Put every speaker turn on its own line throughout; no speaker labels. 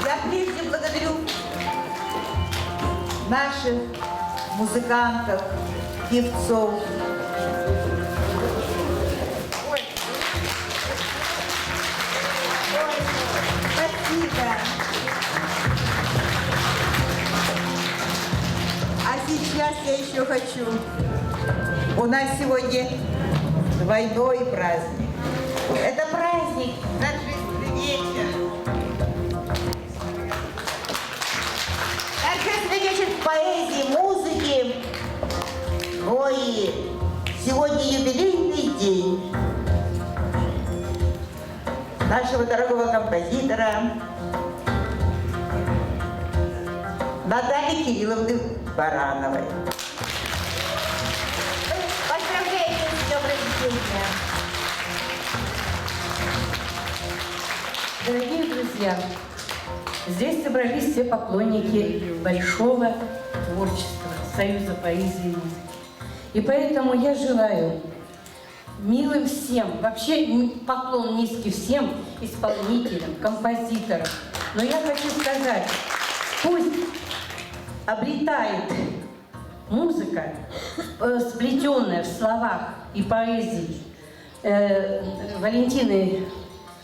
Я прежде благодарю наших музыкантов, певцов. Спасибо. А сейчас я еще хочу. У нас сегодня двойной праздник. Это праздник торжественный вечер. Торжественный вечер поэзии, музыки. Ой, сегодня юбилейный день нашего дорогого композитора Натальи Кирилловны Барановой. Поздравляю с днем рождения!
Дорогие друзья, здесь собрались все поклонники большого творчества Союза поэзии и музыки. И поэтому я желаю милым всем, вообще поклон низкий всем исполнителям, композиторам. Но я хочу сказать, пусть обретает музыка, сплетенная в словах и поэзии Валентины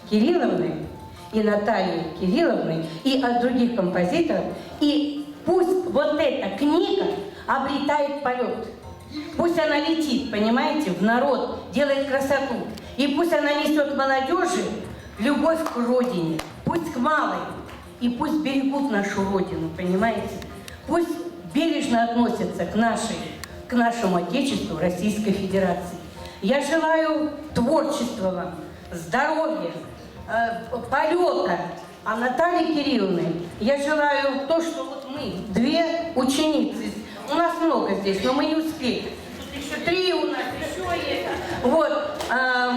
Кирилловны и Натальи Кирилловны и от других композиторов, и пусть вот эта книга обретает полет. Пусть она летит, понимаете, в народ, делает красоту. И пусть она несет молодежи любовь к родине, пусть к малой. И пусть берегут нашу родину, понимаете. Пусть бережно относятся к нашему Отечеству, Российской Федерации. Я желаю творчества вам, здоровья, полета. А Наталье Кирилловне я желаю то, что вот мы, две ученицы, у нас много здесь, но мы не успели. Тут еще 3 у нас, еще есть. Вот,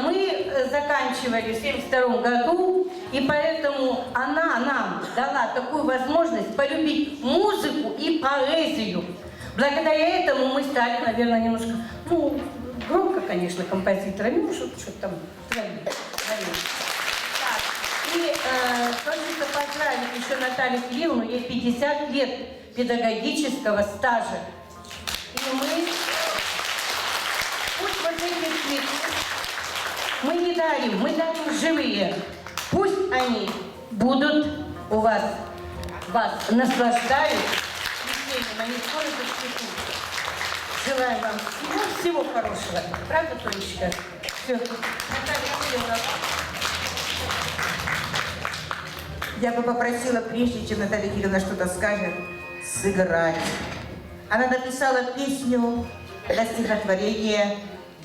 мы заканчивали в 1972 году, и поэтому она нам дала такую возможность полюбить музыку и поэзию. Благодаря этому мы стали, наверное, немножко, ну, громко, конечно, композиторами, ну, что-то там творили. И хочется поздравить еще Наталью Кирилловну, ей 50 лет педагогического стажа. И мы, пусть вот эти цветы мы не дарим, мы дарим живые. Пусть они будут у вас наслаждают цветением, они скоро зацветут. Желаю вам всего хорошего. Правда, Тонечка? Все. Наталья Кирилловна.
Я бы попросила, прежде чем Наталья Кирилловна что-то скажет, сыграть. Она написала песню для стихотворения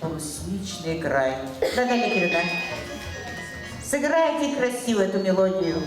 «Брусничный край». Наталья Кирилловна, сыграйте красиво эту мелодию.